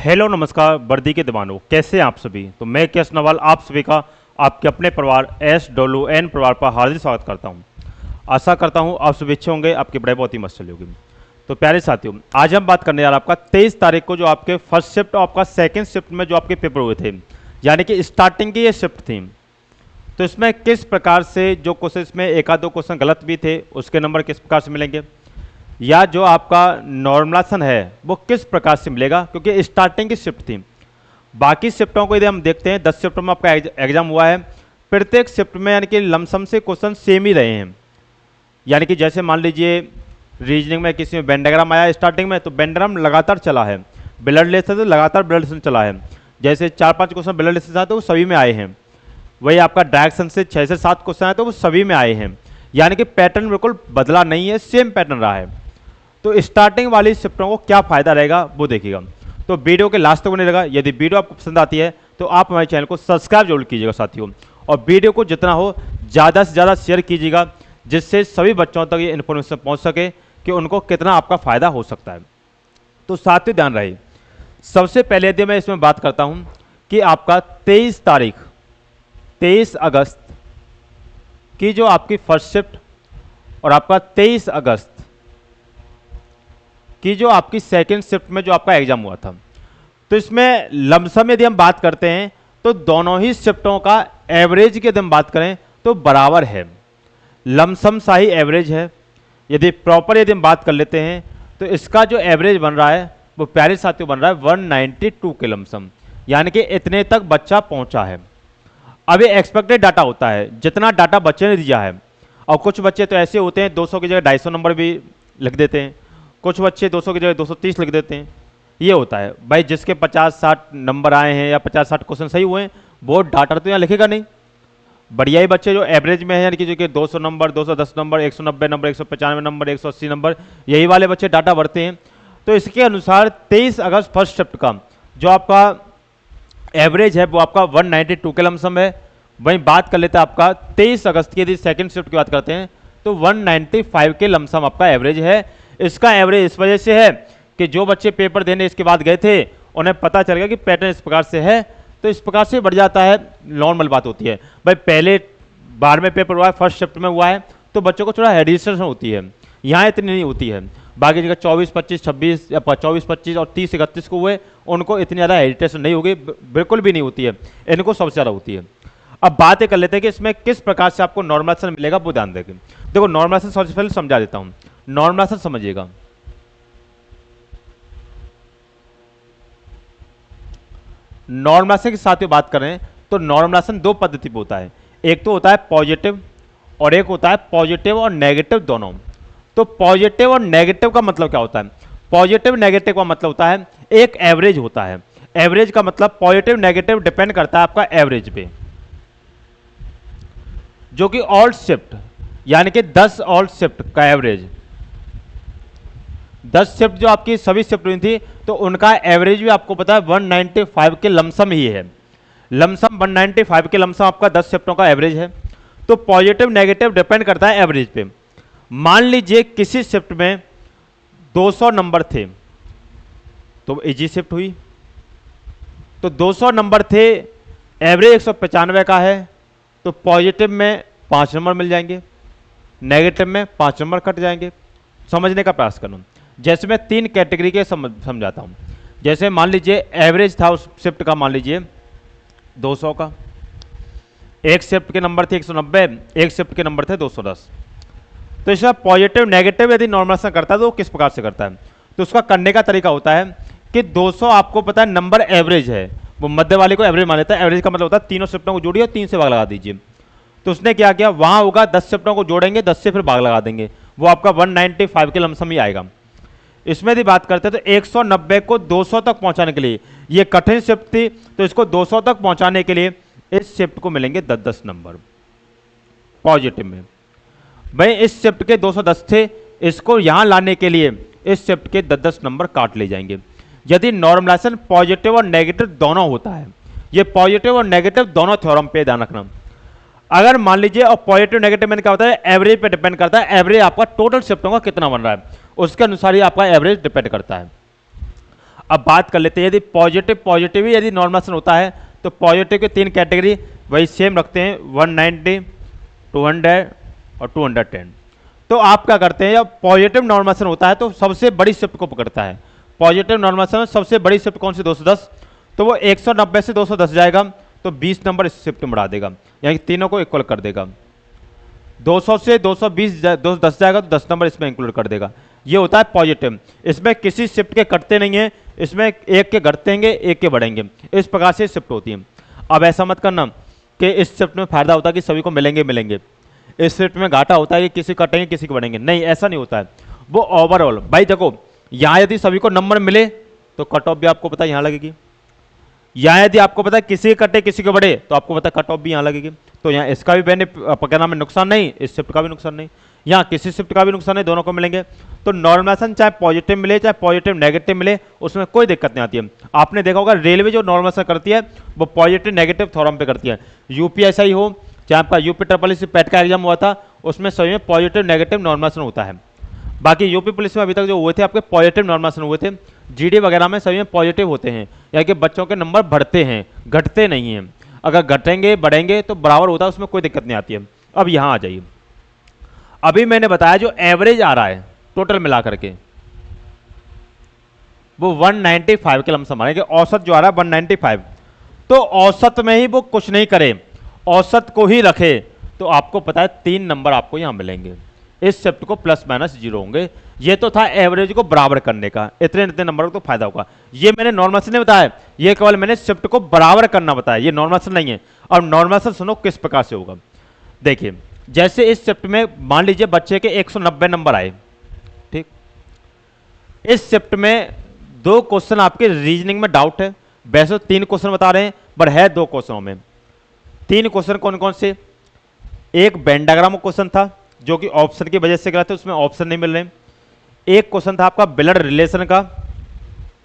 Hello नमस्कार वर्दी के दीवानों, कैसे हैं आप सभी। तो मैं केएस नवाल आप सभी का आपके अपने परिवार SWN परिवार पर हार्दिक स्वागत करता हूं। आशा करता हूं आप सभी अच्छे होंगे, आपकी पढ़ाई बहुत ही मस्त चली होगी। तो प्यारे साथियों, आज हम बात करने जा रहे हैं आपका 23 तारीख को जो आपके फर्स्ट शिफ्ट और आपका सेकेंड शिफ्ट में जो आपके पेपर हुए थे, यानी कि स्टार्टिंग की ये शिफ्ट थी। तो इसमें किस प्रकार से जो क्वेश्चन, इसमें एक आध दो क्वेश्चन गलत भी थे, उसके नंबर किस प्रकार से मिलेंगे, या जो आपका नॉर्मलाइजेशन है वो किस प्रकार से मिलेगा, क्योंकि स्टार्टिंग की शिफ्ट थी। बाकी शिफ्टों को यदि हम देखते हैं, 10 शिफ्ट में आपका एग्जाम हुआ है, प्रत्येक शिफ्ट में यानी कि लमसम से क्वेश्चन सेम ही रहे हैं। यानी कि जैसे मान लीजिए रीजनिंग में किसी में वेन डायग्राम आया स्टार्टिंग में, तो वेन डायग्राम लगातार चला है, ब्लड रिलेशन से लगातार ब्लड रिलेशन चला है। जैसे 4-5 क्वेश्चन ब्लड रिलेशन से आए तो वो सभी में आए हैं। वही आपका डायरेक्शन से 6 से 7 क्वेश्चन आए तो वो सभी में आए हैं। यानी कि पैटर्न बिल्कुल बदला नहीं है, सेम पैटर्न रहा है। तो स्टार्टिंग वाली शिफ्टों को क्या फायदा रहेगा वो देखिएगा। तो वीडियो के लास्ट तक बने रहेगा। यदि वीडियो आपको पसंद आती है तो आप हमारे चैनल को सब्सक्राइब जरूर कीजिएगा साथियों, और वीडियो को जितना हो ज़्यादा से ज़्यादा शेयर कीजिएगा, जिससे सभी बच्चों तक ये इन्फॉर्मेशन पहुंच सके कि उनको कितना आपका फ़ायदा हो सकता है। तो साथियों ध्यान रहे, सबसे पहले यदि मैं इसमें बात करता हूँ कि आपका 23 अगस्त की जो आपकी फर्स्ट शिफ्ट और आपका 23 अगस्त कि जो आपकी सेकेंड शिफ्ट में जो आपका एग्जाम हुआ था, तो इसमें लमसम यदि हम बात करते हैं तो दोनों ही शिफ्टों का एवरेज की यदि हम बात करें तो बराबर है, लमसम सा ही एवरेज है। यदि प्रॉपर यदि हम बात कर लेते हैं तो इसका जो एवरेज बन रहा है वो प्यारे साथियों बन रहा है 192 के लमसम, यानी कि इतने तक बच्चा पहुंचा है। अब ये एक्सपेक्टेड डाटा होता है, जितना डाटा बच्चे ने दिया है। और कुछ बच्चे तो ऐसे होते हैं 200 की जगह 250 नंबर भी लिख देते हैं, कुछ बच्चे 200 की जगह 230 लिख देते हैं। ये होता है भाई, जिसके 50-60 नंबर आए हैं या 50-60 क्वेश्चन सही हुए हैं वो डाटा तो यहाँ लिखेगा नहीं। बढ़िया ही बच्चे जो एवरेज में है, यानी कि जो कि 200 number, 210 number, 190 number, 195 number, 180 number, यही वाले बच्चे डाटा भरते हैं। तो इसके अनुसार 23 अगस्त फर्स्ट शिफ्ट का जो आपका एवरेज है वो आपका 192 के लमसम है। वहीं बात कर लेते हैं आपका 23 अगस्त की यदि सेकेंड शिफ्ट की बात करते हैं तो 195 के लमसम आपका एवरेज है। इसका एवरेज इस वजह से है कि जो बच्चे पेपर देने इसके बाद गए थे उन्हें पता चल गया कि पैटर्न इस प्रकार से है, तो इस प्रकार से बढ़ जाता है। नॉर्मल बात होती है भाई, पहले बार में पेपर हुआ है, फर्स्ट शिफ्ट में हुआ है, तो बच्चों को थोड़ा हेजिटेशन होती है, यहाँ इतनी नहीं होती है। बाकी जगह 24, 25, 26 या 24, 25 और 30, 31 को हुए उनको इतनी ज़्यादा हेजिटेशन नहीं होगी, बिल्कुल भी नहीं होती है, इनको सबसे ज़्यादा होती है। अब बात ये कर लेते हैं कि इसमें किस प्रकार से आपको नॉर्मलाइजेशन मिलेगा, वो ध्यान देंगे। देखो नॉर्मलाइजेशन सबसे पहले समझा देता हूँ। नॉर्मलाइजेशन समझिएगा, नॉर्मलाइजेशन के साथ बात करें तो नॉर्मलाइजेशन दो पद्धति पे होता है, एक तो होता है पॉजिटिव और एक होता है पॉजिटिव और नेगेटिव दोनों। तो पॉजिटिव और नेगेटिव का मतलब क्या होता है? पॉजिटिव नेगेटिव का मतलब होता है एक एवरेज होता है। एवरेज का मतलब पॉजिटिव नेगेटिव डिपेंड करता है आपका एवरेज पे, जो कि ऑल शिफ्ट यानी कि 10 ऑल शिफ्ट का एवरेज, 10 शिफ्ट जो आपकी सभी शिफ्ट हुई थी तो उनका एवरेज भी आपको पता है 195 के लमसम ही है। लमसम 195 के लमसम आपका 10 शिफ्टों का एवरेज है। तो पॉजिटिव नेगेटिव डिपेंड करता है एवरेज पे। मान लीजिए किसी शिफ्ट में 200 नंबर थे तो इजी शिफ्ट हुई, तो 200 नंबर थे, एवरेज 195 का है, तो पॉजिटिव में 5 नंबर मिल जाएंगे, नेगेटिव में 5 नंबर कट जाएंगे। समझने का प्रयास करूँ, जैसे मैं 3 कैटेगरी के समझाता हूँ। जैसे मान लीजिए एवरेज था उस शिफ्ट का, मान लीजिए 200 का, एक शिफ्ट के नंबर थे 190, एक शिफ्ट के नंबर थे 210। तो इसका पॉजिटिव नेगेटिव यदि नॉर्मलाइजेशन करता है तो किस प्रकार से करता है? तो उसका करने का तरीका होता है कि 200 आपको पता है नंबर एवरेज है, वो मध्य वाले को एवरेज मान लेता है। एवरेज का मतलब होता है तीनों शिफ्टों को जोड़िए और 3 से भाग लगा दीजिए। तो उसने क्या किया, वहां होगा 10 शिफ्टों को जोड़ेंगे, 10 से फिर भाग लगा देंगे, वो आपका 195 के लमसम ही आएगा। इसमें यदि बात करते हैं तो 190 को 200 तक पहुंचाने के लिए, ये कठिन शिफ्ट थी तो इसको 200 तक पहुंचाने के लिए इस शिफ्ट को मिलेंगे 10-10 नंबर पॉजिटिव में। भाई इस शिफ्ट के 210 थे, इसको यहां लाने के लिए इस शिफ्ट के 10-10 नंबर काट ले जाएंगे। यदि नॉर्मलाइजेशन पॉजिटिव और नेगेटिव दोनों होता है, ये पॉजिटिव और नेगेटिव दोनों थ्योरम पे ध्यान रखना। अगर मान लीजिए, और पॉजिटिव नेगेटिव में क्या होता है, एवरेज पे डिपेंड करता है, एवरेज आपका टोटल शिफ्टों का कितना बन रहा है उसके अनुसार ही आपका एवरेज डिपेंड करता है। अब बात कर लेते हैं, यदि पॉजिटिव ही यदि नॉर्मलाइजेशन होता है तो पॉजिटिव के 3 कैटेगरी वही सेम रखते हैं, 190, 200 और 210। तो आप क्या करते हैं, जब पॉजिटिव नॉर्मलाइजेशन होता है तो सबसे बड़ी शिफ्ट को पकड़ता है। पॉजिटिव नॉर्मलाइजेशन में सबसे बड़ी शिफ्ट कौन सी, 210, तो वो 190 से 210 जाएगा तो 20 नंबर इस शिफ्ट में बढ़ा देगा, यानी तीनों को इक्वल कर देगा। 200 से 220 210 जाएगा तो 10 नंबर इसमें इंक्लूड कर देगा। ये होता है पॉजिटिव। इसमें किसी शिफ्ट के कटते नहीं है, इसमें एक के घटेंगे एक के बढ़ेंगे, इस प्रकार से शिफ्ट होती है। अब ऐसा मत करना कि इस शिफ्ट में फायदा होता है कि सभी को मिलेंगे, इस शिफ्ट में घाटा होता है कि किसी कटेंगे किसी के बढ़ेंगे, नहीं ऐसा नहीं होता है। वो ओवरऑल भाई देखो, यहाँ यदि सभी को नंबर मिले तो कट ऑफ भी आपको पता है यहाँ लगेगी, यहाँ यदि आपको पता है किसी के कटे किसी के बढ़े तो आपको पता है कट ऑफ भी यहाँ लगेगी। तो यहाँ इसका भी क्या नाम है नुकसान नहीं, इस शिफ्ट का भी नुकसान नहीं, यहाँ किसी शिफ्ट का भी नुकसान नहीं, दोनों को मिलेंगे। तो नॉर्मलाइजेशन चाहे पॉजिटिव मिले चाहे पॉजिटिव नेगेटिव मिले उसमें कोई दिक्कत नहीं आती है। आपने देखा होगा रेलवे जो नॉर्मलाइजेशन करती है वो पॉजिटिव नेगेटिव थ्योरम पे करती है। यूपीएसआई हो चाहे आपका यूपी ट्रिपल एस पैट का एग्जाम हुआ था उसमें सभी में पॉजिटिव नेगेटिव नॉर्मलाइजेशन होता है। बाकी यूपी पुलिस में अभी तक जो हुए थे आपके पॉजिटिव नॉर्मलाइजेशन हुए थे, जीडी वगैरह में सभी में पॉजिटिव होते हैं, यानी कि बच्चों के नंबर बढ़ते हैं घटते नहीं हैं। अगर घटेंगे बढ़ेंगे तो बराबर होता है, उसमें कोई दिक्कत नहीं आती है। अब यहाँ आ जाइए, अभी मैंने बताया जो एवरेज आ रहा है टोटल मिला करके वो 195 के लमसम आ रहा है, औसत जो आ रहा है 195। तो औसत में ही वो कुछ नहीं करे, औसत को ही रखे तो आपको पता है 3 नंबर आपको यहां मिलेंगे। इस शिफ्ट को प्लस माइनस 0 होंगे। ये तो था एवरेज को बराबर करने का, इतने इतने नंबर को तो फायदा होगा। ये मैंने नॉर्मलाइजेशन नहीं बताया, ये केवल मैंने शिफ्ट को बराबर करना बताया, ये नॉर्मलाइजेशन नहीं है। अब नॉर्मलाइजेशन सुनो किस प्रकार से होगा। देखिए जैसे इस शिफ्ट में मान लीजिए बच्चे के 190 नंबर आए, ठीक, इस शिफ्ट में 2 क्वेश्चन आपके रीजनिंग में डाउट है, वैसे 3 क्वेश्चन बता रहे हैं पर है 2 क्वेश्चनों में। 3 क्वेश्चन कौन कौन से, एक वेन डायग्राम क्वेश्चन था जो कि ऑप्शन की वजह से गलत है, उसमें ऑप्शन नहीं मिल रहे। एक क्वेश्चन था आपका ब्लड रिलेशन का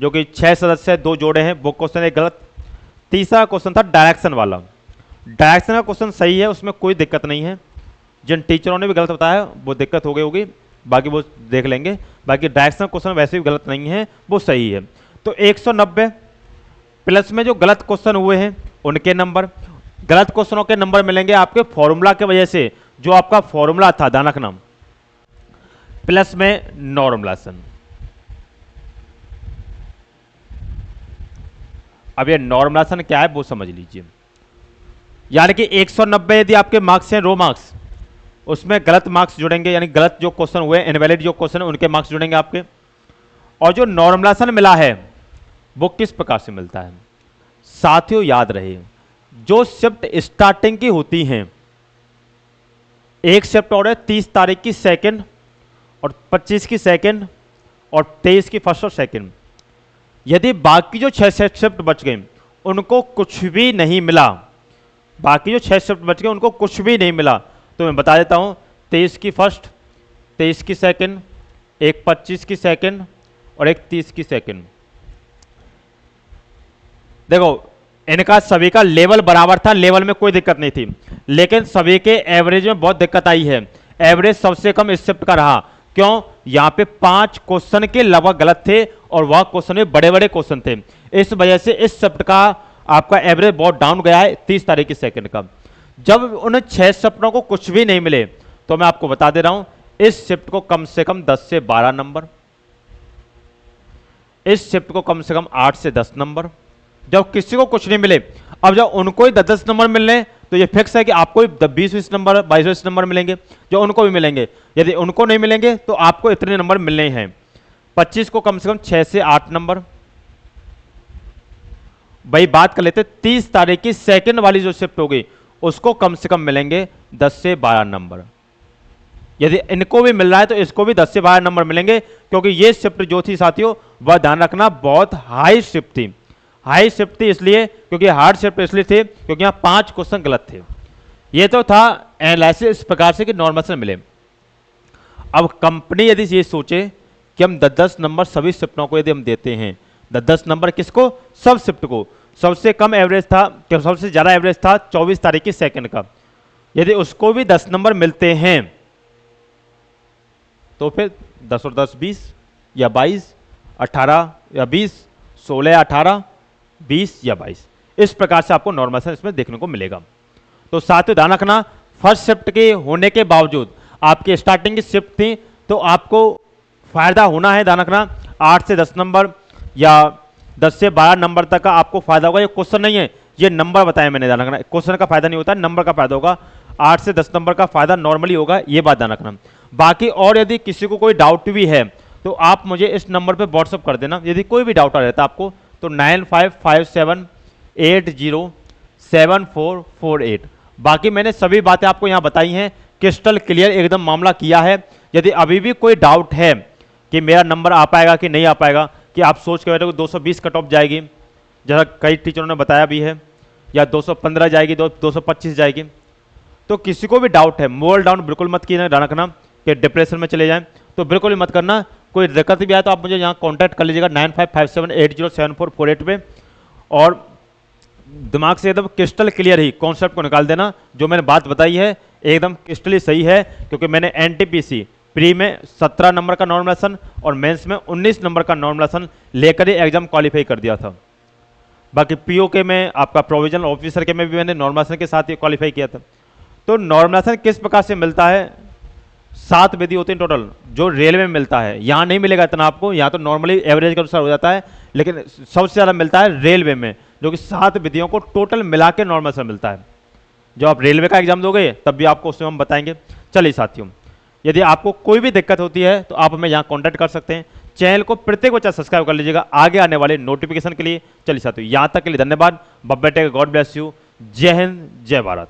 जो कि 6 सदस्य 2 जोड़े हैं, वो क्वेश्चन एक गलत। तीसरा क्वेश्चन था डायरेक्शन वाला, डायरेक्शन का क्वेश्चन सही है, उसमें कोई दिक्कत नहीं है। जिन टीचरों ने भी गलत बताया वो दिक्कत हो गई होगी, बाकी वो देख लेंगे। बाकी डायरेक्शन क्वेश्चन वैसे भी गलत नहीं है, वो सही है। तो 190 प्लस में जो गलत क्वेश्चन हुए हैं उनके नंबर, गलत क्वेश्चनों के नंबर मिलेंगे आपके फॉर्मूला की वजह से, जो आपका फॉर्मूला था ध्यान रखना, प्लस में नॉर्मलाइजेशन। अब ये नॉर्मलाइजेशन क्या है वो समझ लीजिए। यानी कि 190 यदि आपके मार्क्स हैं रो मार्क्स, उसमें गलत मार्क्स जुड़ेंगे, यानी गलत जो क्वेश्चन हुए इनवैलिड जो क्वेश्चन है उनके मार्क्स जुड़ेंगे आपके। और जो नॉर्मलाइजेशन मिला है वो किस प्रकार से मिलता है साथियों, याद रहे जो शिफ्ट स्टार्टिंग की होती हैं, एक शिफ्ट और है 30 तारीख की सेकंड और 25 की सेकंड और 23 की फर्स्ट और सेकंड। यदि बाकी जो 6 शिफ्ट बच गए उनको कुछ भी नहीं मिला, बाकी जो 6 शिफ्ट बच गए उनको कुछ भी नहीं मिला, तो मैं बता देता हूं 23 की फर्स्ट, 23 की सेकंड, एक 25 की सेकंड और एक 30 की सेकंड। देखो इनका सभी का लेवल बराबर था, लेवल में कोई दिक्कत नहीं थी, लेकिन सभी के एवरेज में बहुत दिक्कत आई है। एवरेज सबसे कम इस शिफ्ट का रहा, क्यों, यहां पे 5 क्वेश्चन के लगभग गलत थे और वह क्वेश्चन में बड़े बड़े क्वेश्चन थे, इस वजह से इस शिफ्ट का आपका एवरेज बहुत डाउन गया है 30 तारीख की सेकंड का। जब उन 6 शिफ्टों को कुछ भी नहीं मिले तो मैं आपको बता दे रहा हूं इस शिफ्ट को कम से कम 10 से 12 नंबर, इस शिफ्ट को कम से कम 8 से 10 नंबर। जब किसी को कुछ नहीं मिले, अब जब उनको ही 10-10 नंबर मिल रहे हैं तो ये फिक्स है कि आपको 20-20 नंबर 22-22 नंबर मिलेंगे, जो उनको भी मिलेंगे। यदि उनको नहीं मिलेंगे तो आपको इतने नंबर मिलने हैं। 25 को कम से कम 6 से 8 नंबर। भाई बात कर लेते 30 तारीख की सेकंड वाली जो शिफ्ट होगी उसको कम से कम मिलेंगे 10 से 12 नंबर। यदि इनको भी मिल रहा है तो इसको भी 10 से 12 नंबर मिलेंगे, क्योंकि ये शिफ्ट जो थी साथियों वह ध्यान रखना बहुत हाई शिफ्ट थी। हाई शिफ्ट थी इसलिए क्योंकि हार्ड शिफ्ट इसलिए थे क्योंकि यहाँ 5 क्वेश्चन गलत थे। ये तो था एनालिसिस इस प्रकार से कि नॉर्मल मिले। अब कंपनी यदि ये सोचे कि हम 10-10 नंबर सभी शिफ्टों को यदि हम देते हैं, 10-10 नंबर किसको, सब शिफ्ट को, सबसे कम एवरेज था, सबसे ज्यादा एवरेज था 24 तारीख की सेकंड का, यदि उसको भी 10 नंबर मिलते हैं तो फिर 10 और 10 20 या 22, 18 या 20, 16 या 18, 20 या 22, इस प्रकार से आपको नॉर्मलाइजेशन इसमें देखने को मिलेगा। तो साथियों ध्यान रखना, फर्स्ट शिफ्ट के होने के बावजूद आपकी स्टार्टिंग की शिफ्ट थी, तो आपको फायदा होना है। ध्यान रखना 8 से 10 नंबर या 10 से 12 नंबर तक का आपको फायदा होगा। ये क्वेश्चन नहीं है, ये नंबर बताया मैंने। ध्यान रखना क्वेश्चन का फायदा नहीं होता, नंबर का फायदा होगा। 8 से 10 नंबर का फायदा नॉर्मली होगा, ये बात ध्यान रखना। बाकी और यदि किसी को कोई डाउट भी है तो आप मुझे इस नंबर पे व्हाट्सअप कर देना, यदि कोई भी डाउट आ रहता है आपको तो 9557807448। बाकी मैंने सभी बातें आपको यहाँ बताई हैं, क्रिस्टल क्लियर एकदम मामला किया है। यदि अभी भी कोई डाउट है कि मेरा नंबर आ पाएगा कि नहीं आ पाएगा, कि आप सोच के बैठे 220 कट ऑफ जाएगी, जैसा कई टीचरों ने बताया भी है, या 215 जाएगी, 225 जाएगी, तो किसी को भी डाउट है, मोल डाउन बिल्कुल मत कीजिए। ध्यान रखना कि डिप्रेशन में चले जाएं तो बिल्कुल ही मत करना। कोई दिक्कत भी आए तो आप मुझे यहाँ कांटेक्ट कर लीजिएगा 9557807448 पे, और दिमाग से एकदम क्रिस्टल क्लियर ही कॉन्सेप्ट को निकाल देना। जो मैंने बात बताई है एकदम क्रिस्टली सही है, क्योंकि मैंने एनटीपीसी प्री में 17 नंबर का नॉर्मलाइजेशन और मेंस में 19 नंबर का नॉर्मलाइजेशन लेकर ही एग्जाम क्वालिफाई कर दिया था। बाकी पीओके में आपका प्रोविजनल ऑफिसर के में भी मैंने नॉर्मलाइजेशन के साथ ही क्वालिफाई किया था। तो नॉर्मलाइजेशन किस प्रकार से मिलता है, 7 विधि होती है टोटल, जो रेलवे में मिलता है। यहाँ नहीं मिलेगा इतना आपको, यहाँ तो नॉर्मली एवरेज के अनुसार हो जाता है, लेकिन सबसे ज़्यादा मिलता है रेलवे में, जो कि 7 विधियों को टोटल मिला के नॉर्मलाइजेशन मिलता है। जो आप रेलवे का एग्जाम दोगे तब भी आपको उसमें हम बताएंगे। चलिए साथियों, यदि आपको कोई भी दिक्कत होती है तो आप हमें यहाँ कॉन्टैक्ट कर सकते हैं। चैनल को प्रत्येक बच्चा सब्सक्राइब कर लीजिएगा आगे आने वाले नोटिफिकेशन के लिए। चलिए साथियों, यहाँ तक के लिए धन्यवाद। बब्बे टेक, गॉड ब्लेस यू। जय हिंद, जय भारत।